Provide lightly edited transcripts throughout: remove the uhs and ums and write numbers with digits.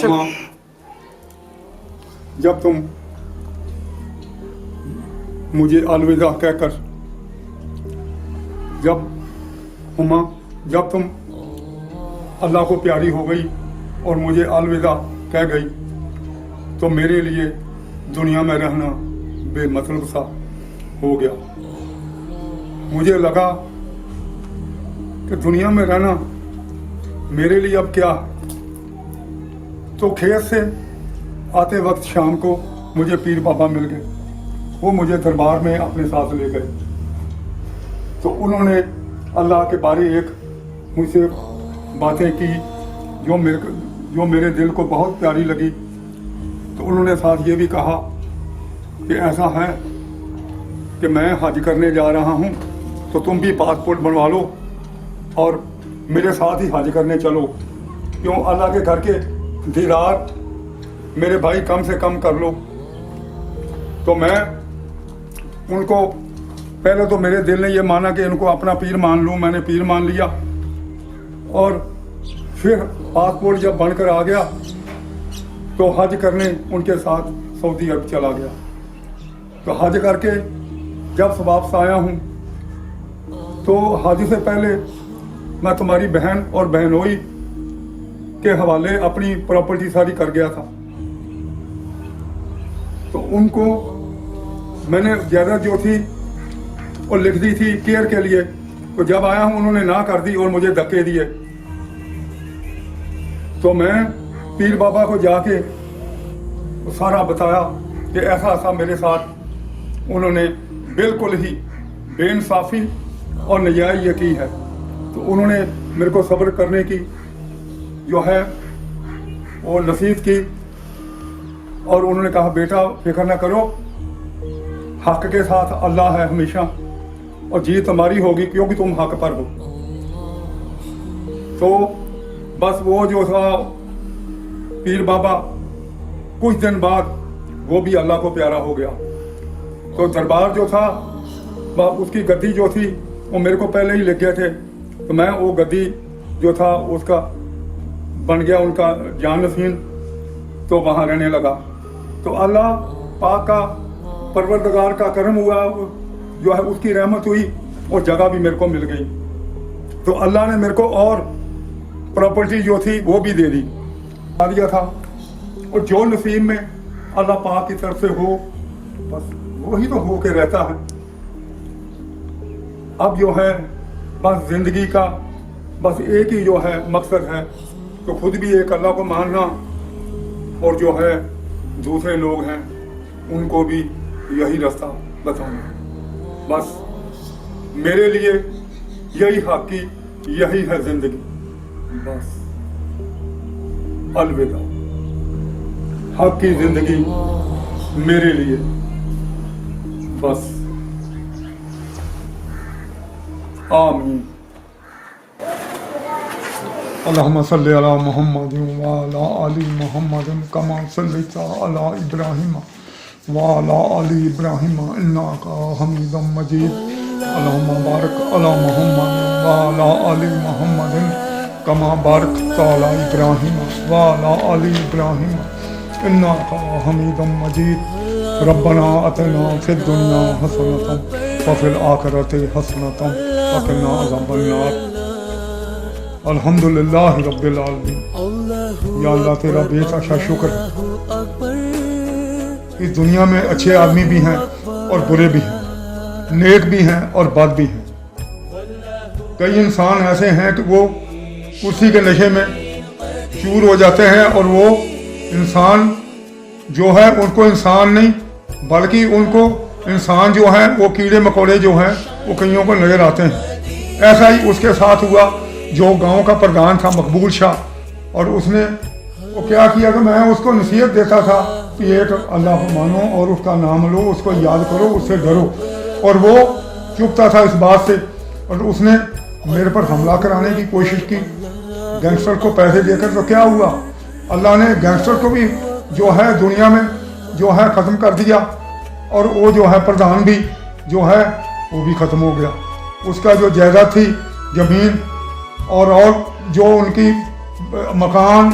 माँ, जब तुम मुझे अलविदा कहकर जब तुम अल्लाह को प्यारी हो गई और मुझे अलविदा कह गई तो मेरे लिए दुनिया में रहना बेमतलब सा हो गया। मुझे लगा कि दुनिया में रहना मेरे लिए अब क्या। तो खेत से आते वक्त शाम को मुझे पीर बाबा मिल गए। वो मुझे दरबार में अपने साथ ले गए। तो उन्होंने अल्लाह के बारे एक मुझसे बातें की जो मेरे दिल को बहुत प्यारी लगी। तो उन्होंने साथ ये भी कहा कि ऐसा है कि मैं हज करने जा रहा हूँ तो तुम भी पासपोर्ट बनवा लो और मेरे साथ ही हज करने चलो। क्यों, अल्लाह के घर के दीदार मेरे भाई कम से कम कर लो। तो मैं उनको पहले तो मेरे दिल ने ये माना कि इनको अपना पीर मान लूँ। मैंने पीर मान लिया और फिर पासपोर्ट जब बनकर आ गया तो हज करने उनके साथ सऊदी अरब चला गया। तो हज करके जब वापस आया हूँ तो हज से पहले मैं तुम्हारी बहन और बहनोई के हवाले अपनी प्रॉपर्टी सारी कर गया था। तो उनको मैंने जायदाद जो थी वो लिख दी थी केयर के लिए। तो जब आया हूँ उन्होंने ना कर दी और मुझे धक्के दिए। तो मैं पीर बाबा को जाके सारा बताया कि ऐसा ऐसा मेरे साथ उन्होंने बिल्कुल ही बेइंसाफी और नजायज़ ये की है। तो उन्होंने मेरे को सब्र करने की जो है वो नसीहत की और उन्होंने कहा बेटा फिक्र ना करो, हक के साथ अल्लाह है हमेशा और जीत तुम्हारी होगी क्योंकि तुम हक पर हो। तो बस वो जो था पीर बाबा कुछ दिन बाद वो भी अल्लाह को प्यारा हो गया। तो दरबार जो था उसकी गद्दी जो थी वो मेरे को पहले ही लिख गए थे। तो मैं वो गद्दी जो था उसका बन गया उनका जानशीन। तो वहाँ रहने लगा। तो अल्लाह पाक का परवरदिगार का करम हुआ, जो है उसकी रहमत हुई और जगह भी मेरे को मिल गई। तो अल्लाह ने मेरे को और प्रॉपर्टी जो थी वो भी दे दी दिया था। और जो नसीब में अल्लाह पाक की तरफ से हो बस वही तो हो के रहता है। अब जो है बस जिंदगी का बस एक ही जो है मकसद है तो खुद भी एक अल्लाह को मानना और जो है दूसरे लोग हैं उनको भी यही रास्ता बताना। बस मेरे लिए यही हक की यही है जिंदगी। बस अलविदा, हक की जिंदगी मेरे लिए बस। आमीन। अल्लाहुम्मा सल्ली अला मुहम्मद व अला आलि मुहम्मद कमा सल्लैता अला इब्राहिम व अला आलि इब्राहिम इन्नका हमीदुम मजीद। अल्लाहुम्मा बारिक अला मुहम्मद व अला आलि मुहम्मद कमा बारकता अला इब्राहिम व अला आलि इब्राहिम इन्नका हमीदुम मजीद। रब्बना अतना फिद दुनिया हसनतम व फिल आखिरति हसनतम व क़िना अज़ाबन नार। अल्हम्दुलिल्लाह रब्बिल आलमीन। या अल्लाह तेरा बेहद शुक्र है। इस दुनिया में अच्छे आदमी भी हैं और बुरे भी हैं, नेक भी हैं और बद भी हैं। कई इंसान ऐसे हैं कि वो कुर्सी के नशे में चूर हो जाते हैं और वो इंसान जो है उनको इंसान नहीं बल्कि उनको इंसान जो है वो कीड़े मकोड़े जो हैं वो कईयों को नजर आते हैं। ऐसा ही उसके साथ हुआ जो गांव का प्रधान था मकबूल शाह, और उसने वो क्या किया कि मैं उसको नसीहत देता था कि एक अल्लाह को मानो और उसका नाम लो, उसको याद करो, उससे डरो, और वो चुपता था इस बात से। और उसने मेरे पर हमला कराने की कोशिश की गैंगस्टर को पैसे देकर। तो क्या हुआ, अल्लाह ने गैंगस्टर को भी जो है दुनिया में जो है ख़त्म कर दिया और वो जो है प्रधान भी जो है वो भी ख़त्म हो गया। उसका जो जायदाद थी ज़मीन और जो उनकी मकान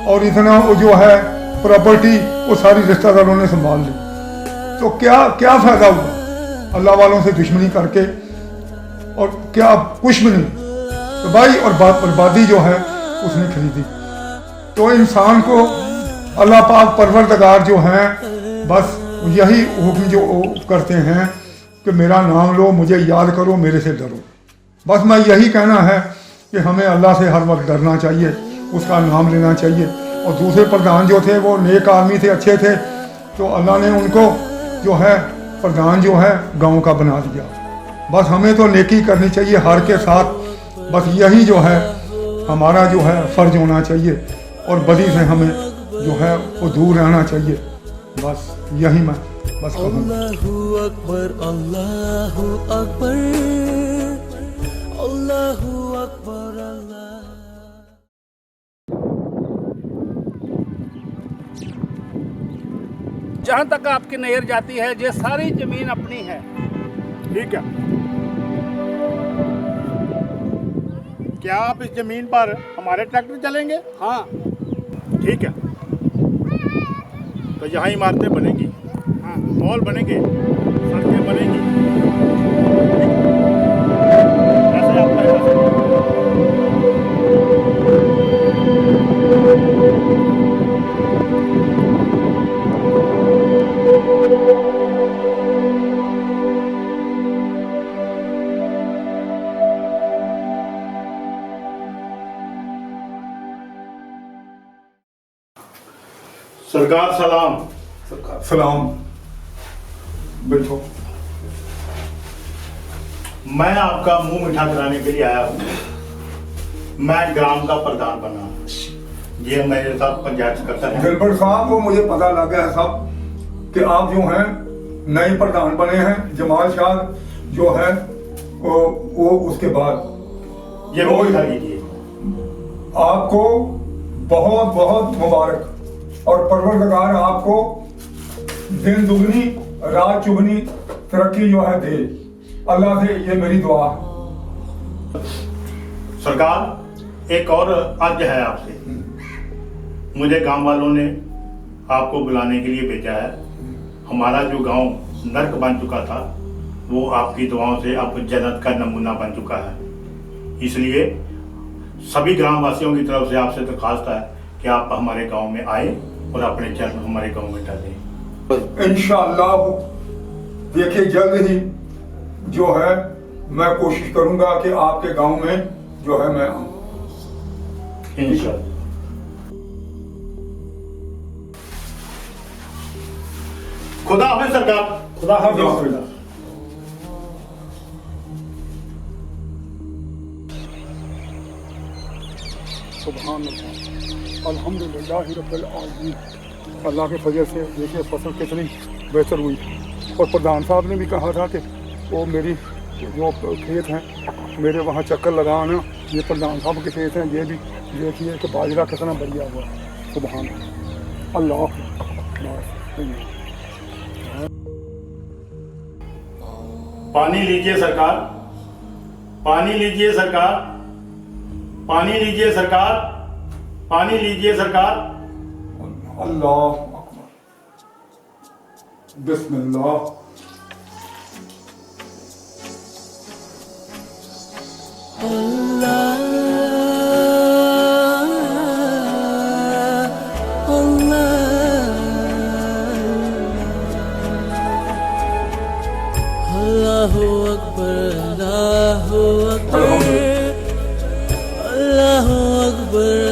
और इतना वो जो है प्रॉपर्टी वो सारी रिश्तेदारों ने संभाल ली, तो क्या क्या फायदा हुआ अल्लाह वालों से दुश्मनी करके, और क्या कुछ भी नहीं। तो भाई और बात बर्बादी जो है उसने खरीदी। तो इंसान को अल्लाह पाक परवरदिगार जो हैं बस यही हुक्म जो करते हैं कि मेरा नाम लो, मुझे याद करो, मेरे से डरो। बस मैं यही कहना है कि हमें अल्लाह से हर वक्त डरना चाहिए, उसका नाम लेना चाहिए। और दूसरे प्रधान जो थे वो नेक आदमी थे, अच्छे थे, तो अल्लाह ने उनको जो है प्रधान जो है गांव का बना दिया। बस हमें तो नेकी करनी चाहिए हर के साथ, बस यही जो है हमारा जो है फ़र्ज होना चाहिए, और बदी से हमें जो है वो दूर रहना चाहिए। बस यही मैं बस कहूँगा। अल्लाहु अकबर, अल्लाहु अकबर, अल्लाहु अकबर, अल्लाह। जहाँ तक आपकी नज़र जाती है ये सारी ज़मीन अपनी है, ठीक है। क्या आप इस जमीन पर हमारे ट्रैक्टर चलेंगे? हाँ ठीक है, तो यहाँ इमारतें बनेंगी, हाँ, मॉल बनेंगे, सड़कें बनेंगी, ऐसे आप तय कर सकते हैं। सरकार सलाम। सलाम, बैठो। मैं आपका मुंह मीठा कराने के लिए आया हूँ। मैं ग्राम का प्रधान बना, ये मेरे साथ पंचायत सकत्तर है। दिलबर साहब, वो मुझे पता लग गया है साहब कि आप जो हैं नए प्रधान बने हैं। जमाल शाह जो है वो उसके बाद ये वो इधर कीजिए। आपको बहुत बहुत मुबारक, और परवरदिगार आपको दिन दुगनी रात चुगनी तरक्की जो है दे। अल्लाह से ये मेरी दुआ है। सरकार, एक और अर्ज है आपसे। मुझे गांव वालों ने आपको बुलाने के लिए भेजा है। हमारा जो गांव नर्क बन चुका था वो आपकी दुआओं से अब जन्नत का नमूना बन चुका है। इसलिए सभी ग्रामवासियों की तरफ से आपसे दरखास्त है कि आप हमारे गांव में आए और अपने चरण हमारे गांव में डालें। इंशाअल्लाह देखिए जल्द ही जो है मैं कोशिश करूंगा कि आपके गांव में जो है मैं आऊं। इंशाअल्लाह। खुदा हाफिज़ सरकार। खुदा हाफिज़। सुभान अल्लाह, अल्हम्दुलिल्लाह रब्बिल आलमीन। अल्लाह के फजल से देखिए फसल कितनी बेहतर हुई। और प्रधान साहब ने भी कहा था कि वो मेरी जो खेत हैं मेरे वहाँ चक्कर लगाना, ये प्रधान साहब के खेत हैं, ये भी देखिए कि बाजरा कितना बढ़िया हुआ। सुभान अल्लाह। पानी लीजिए सरकार, पानी लीजिए सरकार, पानी लीजिए सरकार, पानी लीजिए सरकार। अल्लाह अकबर, बिस्मिल्लाह। अल्लाहु अकबर, अल्लाहु अकबर, अल्लाहु अकबर,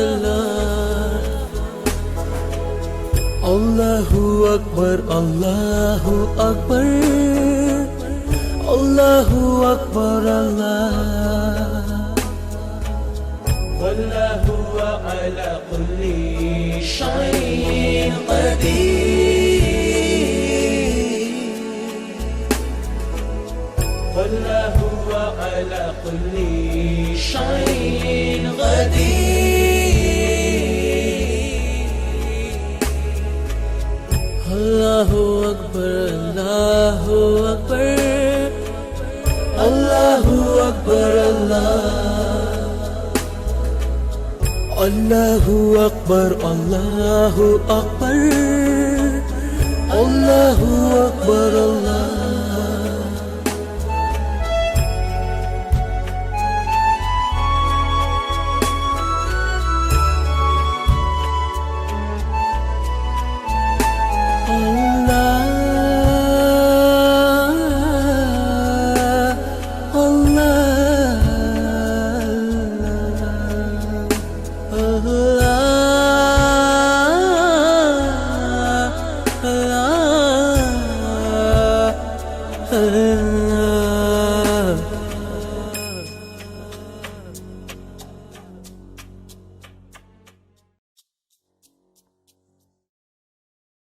अल्लाहु अकबर, अल्लाहु अकबर, अल्लाहु अकबर, अल्लाहु अला कुल्ली शैइन कदीर, अल्लाहु अला कुल्ली शैइन कदीर। अल्लाहु अकबर, अल्लाहु अकबर, अल्लाहु Akbar, Allahu Akbar, Allahu Akbar, Allahu Akbar, Allah. Allah